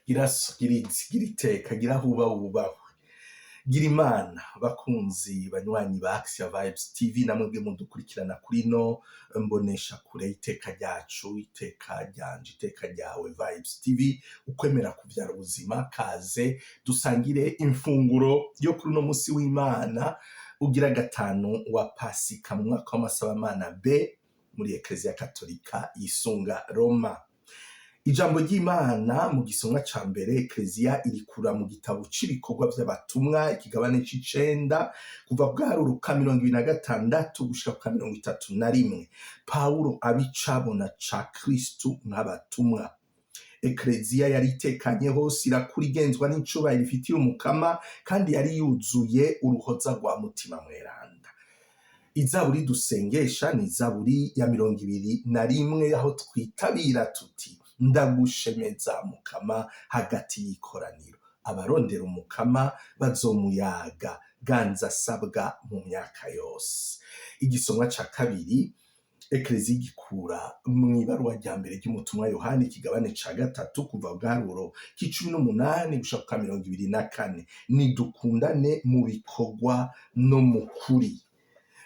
gira iteka, gira hubahwe, gira imana bakunzi banywanyi ba Action Vibes TV, namwe mudukurikirana kuri no mbonesha kure. Iteka ryacu, iteka ryanje, iteka ryawe Vibes TV, ukwemera kuvyara ubuzima. Kaze dusangire imfunguro yo kuri no musi w'Imana ugira gatanu wa Pasika mu mwaka w'amasabamana B muri Eklezia Katolika yisunga Roma. Ijambo ry'Imana mu gisomwa ca mbere Eklezia irikura mu gitabo c'ibikorwa vy'abatumwa ikigabane c'icenda kuva bwaruruka 26 gushika ku 31. Paulo abicabona ca Kristu nk'abatumwa. Eklezia yari itekanye hose, irakura igenzwa n'icubahiro ifitiye umukama, kandi yari yuzuye uruhoza rwa mutima mweranda. Izaburi dusengesha ni izaburi ya 21 aho twitabira tuti ndagushemeza mukama hagati y'ikoraniro, abarondera umukama bazomuyaga ganza asabwa mu myaka yose. Igisomwa ca kabiri Eklezia igikura mw'ibaruwa rya mbere ry'umutumwa Yohani ikigabane ca 3 kuva bwaruro k'18 gushika ku 24. Nidukundane mu bikorwa no mu kuri.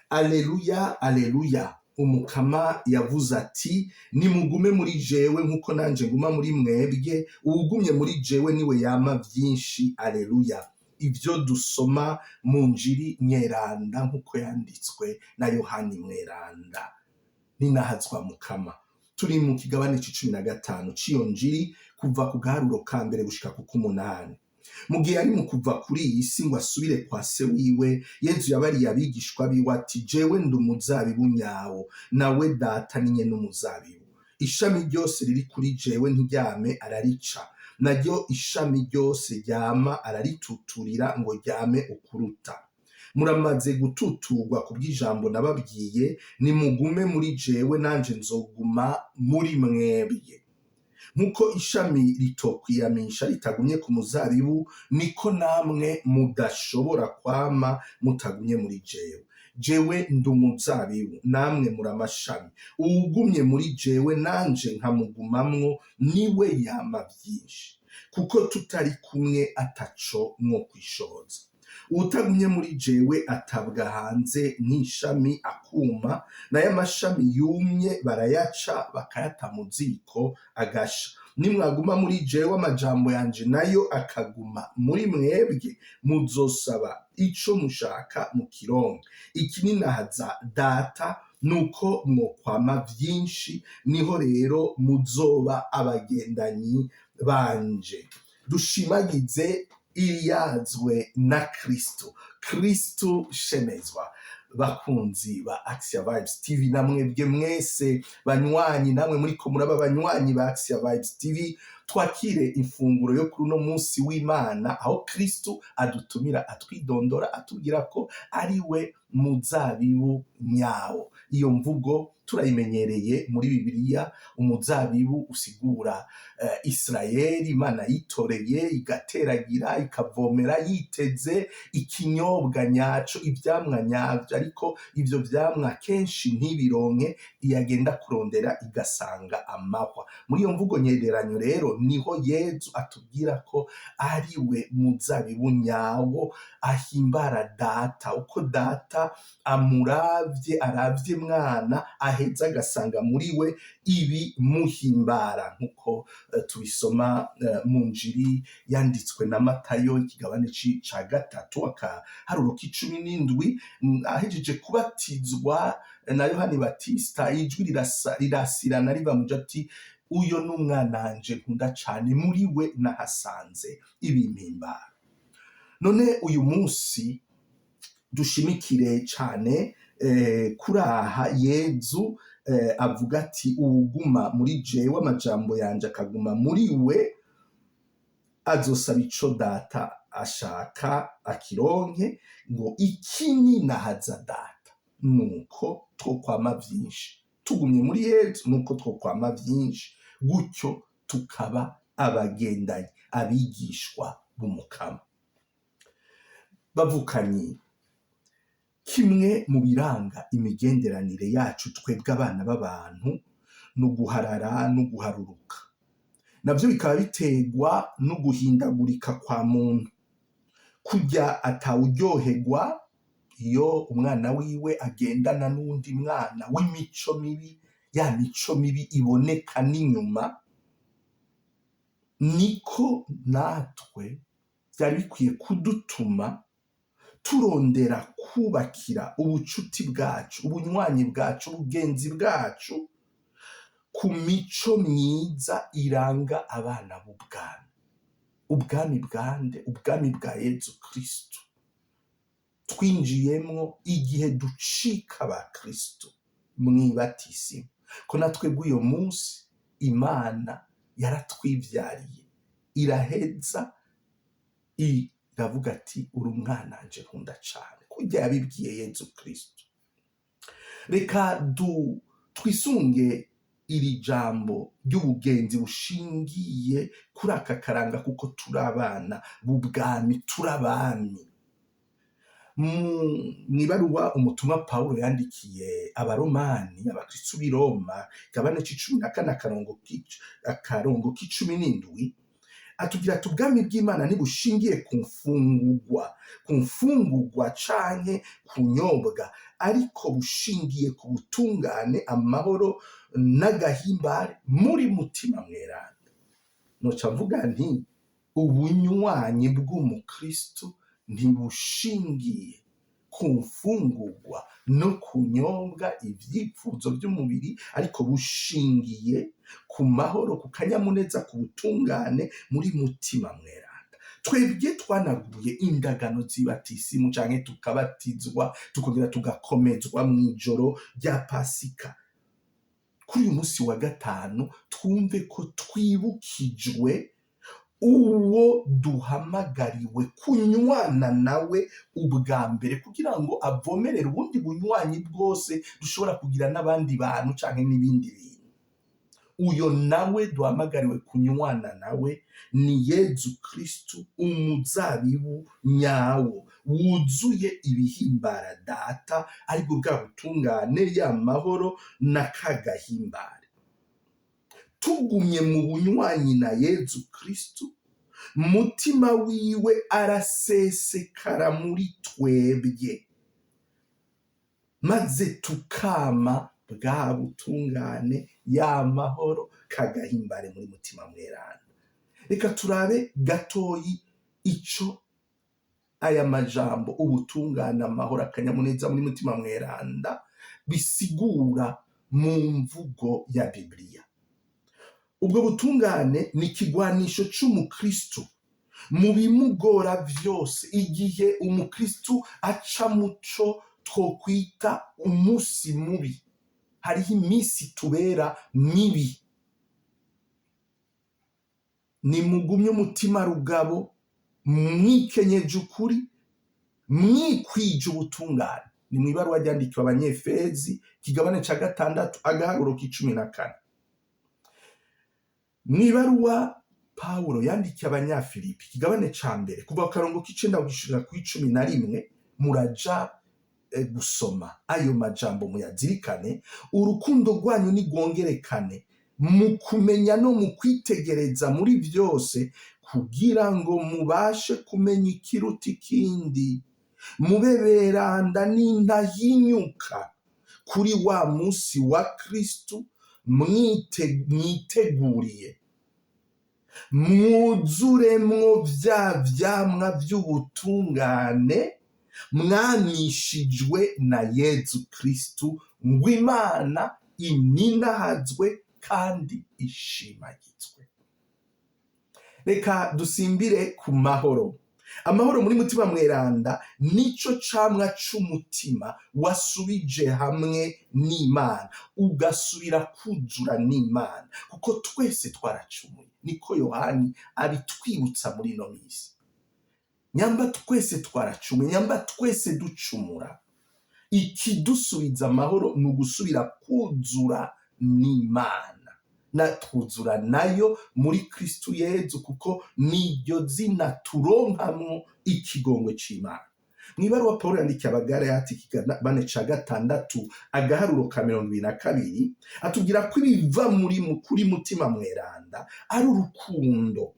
Aleluya, aleluya. Umukama yavuze ati nimugume muri jewe nkuko nanje nguma muri mwebwe, uwugumye muri jewe niwe yama vyinshi. Aleluya. Ivyo dusoma mu njiri nyeranda nkuko yanditswe na Yohani mweranda. Ninahazwa mukama. Turi mu kigabane c'15 c'iyo njiri kuva ku gaharuro ka mbere gushika ku 8. Mu gihe ari mu kuva kuri iyi si ngo asubire kwa se wiwe, Yezu yabariye abigishwa biwe ati jewe ndi umuzabibu nyawo, nawe data ni nyene umuzabibu. Ishami ryose riri kuri jewe ntiryame ararica, naryo ishami ryose ryama ararituturira ngo ryame ukuruta. Muramaze gututurwa kubw'ijambo nababwiye, nimugume muri jewe nanje nzoguma muri mwebwe. Nkuko ishami ritokwiyamisha ritagumye ku muzabibu, niko namwe mudashobora kwama mutagumye muri jewe. Jewe ndi umuzabibu, namwe muri amashami. Uwugumye muri jewe nanje nkamugumamwo, niwe yama vyinshi, kuko tutari kumwe ataco mwo kwishoboza. Uwutagumye muri jewe atabwa hanze nk'ishami akuma, nayo amashami yumye barayaca bakayata mu ziko agasha. Nimwaguma muri jewe amajambo yanje nayo akaguma muri mwebwe, muzosaba ico mushaka mukironke. Iki ninahaza data nuko mwokwama vyinshi, niho rero muzoba abagendanyi banje. Dushimagize iyazwe na Kristu shemezwa. Bakunzi ba Action Vibes TV, namwebwe mwese banywanyi, namwe muriko muraba banywanyi ba Action Vibes TV, twakire ifunguro yo kuri no munsi w'Imana, aho Kristu adutumira atwidondora atubwira ko ari we muzabibu nyawo. Iyo mvugo turayimenyereye muri Bibiliya. Umuzabibu usigura Israeli, Imana yitoreye igateragira ikavomera yiteze ikinyobwa nyaco, ivyamwa nyavyo, ariko ivyo vyamwa kenshi ntibironke, iyagenda kurondera igasanga amahwa. Muri iyo mvugo nyegeranyo rero niho Yezu atubwira ko ari we muzabibu nyawo, ahimbara data. Uko data amuravye, aravye mwana, aheza agasanga muri we ibi muhimbara, nkuko tubisoma mu njiri yanditswe na Matayo ikigabane ca 3 akaharuro k'17. Ahejeje kubatizwa na Yohani Batista, ijwi rirasirana riva muja ati uyo n'umwananje nkunda cane, muri we nahasanze ibimpimbara. None uyu munsi dushimikire cane kuraha Yezu avuga ati uwuguma muri jewe amajambo yanje akaguma muri we, azosaba ico data ashaka akironke. Ngo iki ninahaza data nuko twokwama vyinshi. Tugumye muri Yezu nuko twokwama vyinshi, gutyo tukaba abagendanyi, abigishwa b'umukama. Bavukanyi, kimwe mu biranga imigenderanire yacu twebwe abana b'abantu ni uguharara no guharuruka. navyo bikaba biterwa no guhindagurika kwa muntu, kurya atawuryoherwa iyo umwana wiwe agendana n'uwundi mwana w'imico mibi, ya mico mibi iboneka n'inyuma, niko natwe byari bikwiye kudutuma turondera kubakira ubucuti bwacu, ubunywanyi bwacu, ubugenzi bwacu ku mico myiza iranga abana b'ubwami. Ubwami bwande? Ubwami bwa Yezu Kristo twinjiyemwo igihe ducika ba Kristo mw'ibatisimu, ko natwe bw'uyo munsi Imana yaratwivyariye, iraheza iravuga ati uri umwana wanje nkunda cane, kurya yabibwiye Yezu Kristo. Reka twisunge iri jambo ry'ubugenzi bushingiye kuri aka karanga, kuko turi abana b'ubwami, turi abami. Mwibaruwa umutumwa Pawulo yandikiye abaromani, abakristu b'i Roma, igabane c'14 akarongo k'17, atubwira ati ubwami bw'Imana ntibushingiye ku mfungurwa canke ku nyobwa, ariko bushingiye ku butungane, amahoro n'agahimbare muri mutima mweranda. Noca mvuga nti ubunywanyi bw'umukristu ntibushingiye ku mfungurwa no kunyobwa, ivyipfuzo by'umubiri, ariko bushingiye ku mahoro, ku kanyamuneza, ku butungane muri mutima mweranda. Twebwe twanaguye indagano z'ibatisimu canke tukabatizwa, tukongera tugakomezwa mw'ijoro rya Pasika. Kuri uyu munsi wa gatanu twumve ko twibukijwe uwo duhamagariwe kunywana nawe ubwa mbere, kugira ngo avomerere ubundi bunywanyi bwose dushobora kugira n'abandi bantu canke n'ibindi bintu. Uyo nawe duhamagariwe kunywana nawe ni Yezu Kristu, umuzabibu nyawo wuzuye ibihimbara Data, aribwo bwa butungane, ya mahoro n'akagahimbare. Tugumye mu bunywanyi na Yezu Kristu, mutima wiwe arasesekara muri twebwe, maze tukama bwa butungane, ya mahoro, kagahimbare muri mutima mweranda. Reka turabe gatoyi ico aya majambo ubutungane, amahoro, akanyamuneza muri mutima mweranda bisigura mu mvugo ya Bibiliya. Ubwo butungane ni ikigwanisho c'umukristu mu bimugora vyose, igihe umukristu aca muco twokwita umusi mubi. Hariho imisi tubera mibi. Nimugumye umutima rugabo, mwikenyeje ukuri, mwikwije ubutungane. Ni mw'ibaruwa ryandikiwe Abanyefezi, ikigabane ca 6 agaharuro k'14. Mwibaruwa Pawulo yandikiye Abanyafilipi, ikigabane ca 1 kuva ku karongo k'9 gushika ku 11, muraja gusoma ayo majambo muyazirikane. Urukundo rwanyu nigwongerekane mu kumenya no mu kwitegereza muri vyose, kugira ngo mubashe kumenya ikiruta ikindi, mube beranda n'intahinyuka kuri wa musi wa Kristu, mwiteguriye, mwuzuremwo vya vyamwa vy'ubutungane mwamishijwe na Yezu Kristu, ngo Imana ininahazwe kandi ishimagizwe. Reka dusimbire ku mahoro. Amahoro muri mutima mweranda nico camwa c'umutima wasubije hamwe n'Imana, ugasubira kuzura n'Imana, kuko twese twaracumuye. Niko Yohani abitwibutsa muri ino misi. Nyamba twese twaracumuye, nyamba twese ducumura, ikidusubiza amahoro ni ugusubira kuzura n'Imana, natwuzura nayo muri Kristu Yezu, kuko niryo zina turonkamwo ikigongwe c'Imana. mw'ibaruwa Pawulo yandikiye Abagalati ikigabane ca 6 agaharuro ka 22 atubwira ko ibiva kuri mutima mweranda ari urukundo,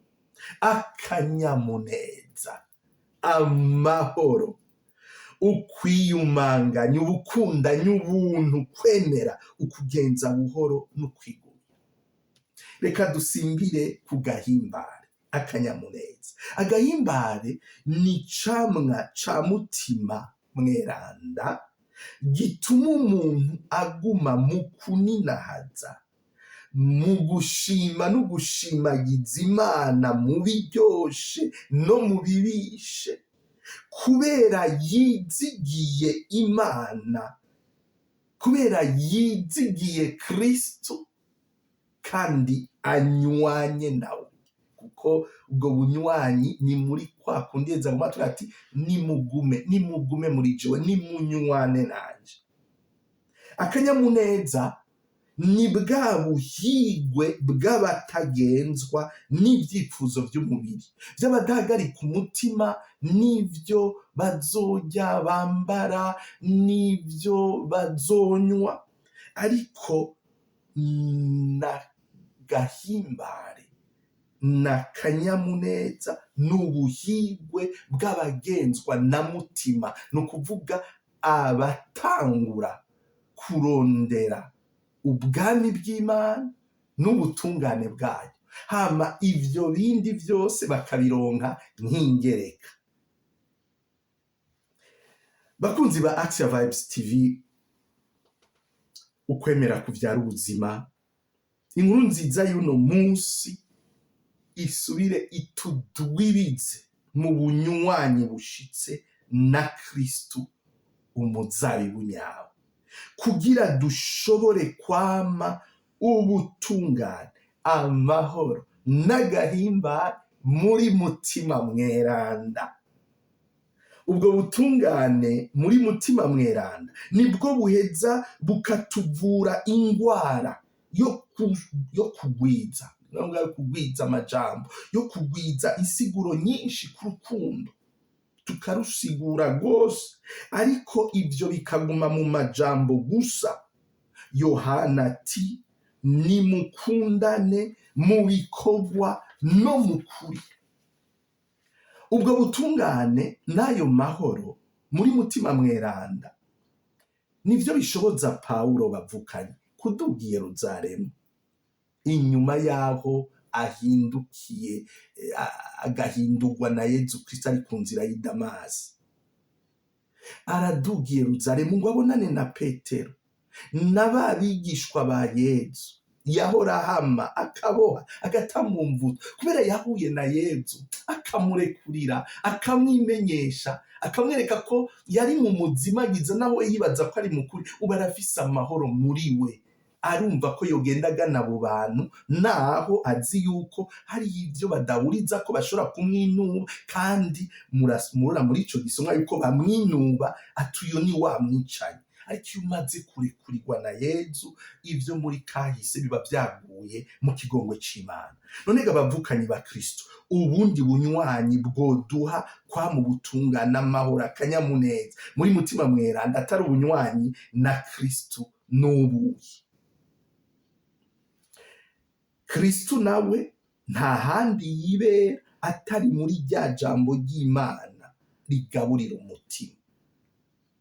akanyamuneza, amahoro, ukwiyumanganya, ubukundanya, ubuntu, kwemera, ukugenza buhoro n'ukwigumya. Reka dusimbire ku gahimbare, akanyamuneza. Agahimbare ni camwa ca mutima mweranda gituma umuntu aguma mu kuninahaza, mu gushima no gushimagiza Imana mu biryoshe no mu bibishe, kubera yizigiye Imana, kubera yizigiye Kristo kandi anywanye nawe. Kuko ubwo bunywanyi ni muri kwa kundi yeza mu matwi ati nimugume muri jewe, nimunywane nanje. Akanyamuneza ni bwa buhigwe bw'abatagenzwa n'ibyifuzo by'umubiri, by'abadahagarika umutima n'ibyo bazorya, bambara, n'ibyo bazonywa, ariko na gahimbare na kanyamuneza n'ubuhigwe bw'abagenzwa na mutima, ni ukuvuga abatangura kurondera ubwami bw'Imana n'ubutungane bwayo, hama ivyo bindi vyose bakabironka nk'ingereka. Bakunzi ba Action Vibes TV, ukwemera kuvyara ubuzima, inkuru nziza y'uno munsi isubire itudwirize mu bunywanyi bushitse na Kristu umuzabibu nyawe, kugira dushobore kwama ubutungane, amahoro n'agahimbare muri mutima mweranda. Ubwo butungane muri mutima mweranda nibwo buheza bukatuvura ingwara yo kugwiza, kugwiza amajambo, yo kugwiza insiguro nyinshi ku rukundo, tukarusigura rwose, ariko ibyo bikaguma mu majambo gusa. Yohana ati nimukundane mu bikorwa no mu kuri. Ubwo butungane n'ayo mahoro muri mutima mweranda nivyo bishoboza Pawulo bavukanye kuduga i Yerusalemu, inyuma yaho ahindukiye agahindurwa na Yezu Kristo ari ku nzira y'i Damasi. Araduga i Yerusalemu ngo abonane na Petero n'ababigishwa ba Yezu yahora hama, akaboha, agatamumvuta, kubera yahuye na Yezu akamurekurira, akamwimenyesha, akamwereka ko yari mu muzimagiza, naho yibaza ko ari mukuri, ubu arafise amahoro muri we. Arumva ko yogenda agana abo bantu, naho azi yuko hari ibyo badahuriza ko bashobora kumwinuba, kandi murora muri ico gisomwa yuko bamwinuba atuyo ni wa mwicanyi. Ariko iyo umaze kurekurirwa na Yezu, ivyo muri kahise biba vyaguye mu kigongwe c'Imana. None abavukanyi ba Kristo, ubundi bunywanyi bwoduha kwa mu butungane, amahoro, akanyamuneza muri mutima mweranda atari ubunywanyi na Kristo n'ubuyi. Kristo nawe nta handi yibera atari muri rya jambo ry'Imana rigaburira umutima.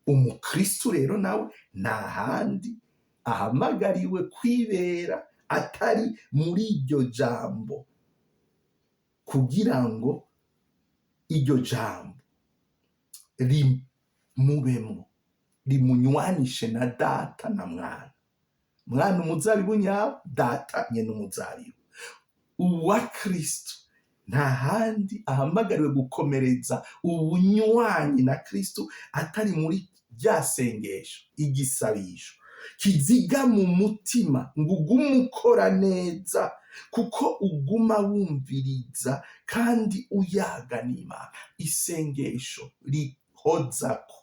Umukristo rero nawe nta handi ahamagariwe kwibera atari muri iryo jambo, kugira ngo iryo jambo rimubemwo, rimunywanishe na Data na Mwana. Mwana umuzabibu nyawo, Data nyene umuzabibu. Uwa Kristo nta handi ahamagariwe gukomereza ubunywanyi na Kristo atari muri rya sengesho, igisabisho kiziga mu mutima ngo ugume ukora neza, kuko uguma wumviriza kandi uyaga n'Imana. Isengesho rihozako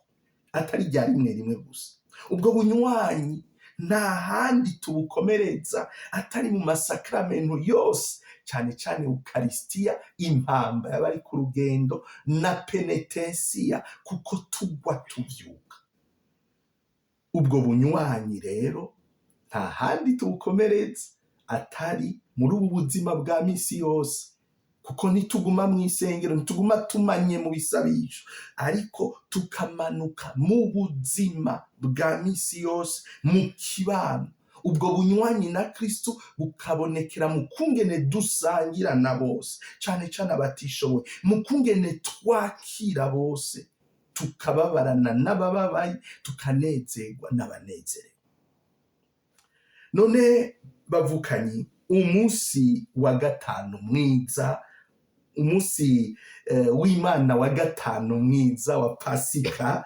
atari rya rimwe gusa. Ubwo bunywanyi nta handi tubukomereza atari mu masakramento yose cyane cyane ukarisitiya, impamba y'abari ku rugendo, na penetensiya, kuko tugwa tubyuka. ubwo bunywanyi rero nta handi tubukomereza atari muri ubu buzima bwa misi yose, kuko ntituguma mu isengero, ntituguma tumanye mu bisabisho, ariko tukamanuka mu buzima bwa misi yose, mu kibano. ubwo bunywanyi na Kristo bukabonekera mu kungene dusangira na bose, cyane cyane abatishoboye, mu kungene twakira bose, tukababarana n'abababaye, tukanezerwa n'abanezerewe. none bavukanyi, umunsi wa gatanu mwiza, umunsi w'Imana wa gatanu mwiza wa Pasika,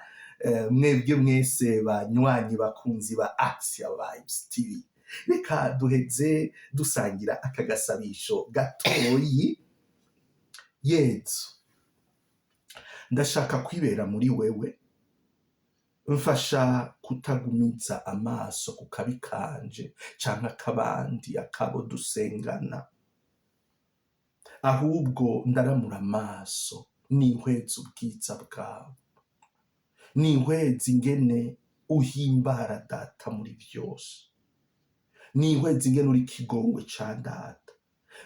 mwebwe mwese banywanyi bakunzi ba Action Vibes TV, reka duheze dusangira aka gasabisho gatoyi. Yezu, ndashaka kwibera muri wewe, mfasha kutagumiza amaso ku kabi kanje canke akabandi, akabo dusengana, ahubwo ndaramura amaso nihweza ubwiza bwawe, nihweza ingene uhimbara Data muri byose, nihweza ingene uri kigongwe ca Data,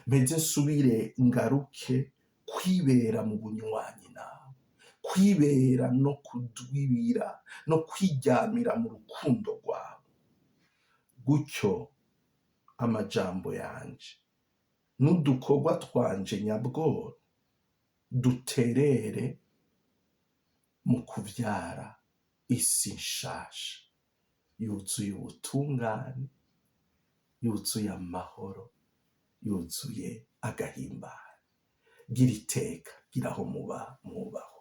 mpeze nsubire ngaruke kwibera mu bunywanyi nawe, kwibera no kudwibira no kwiryamira mu rukundo rwawe, gutyo amajambo yanje n'udukorwa twanje nyabworo duterere mu kuvyara isi nshasha yuzuye ubutungane, yuzuye amahoro, yuzuye agahimbare. gira iteka, gira aho muba mwubahwe.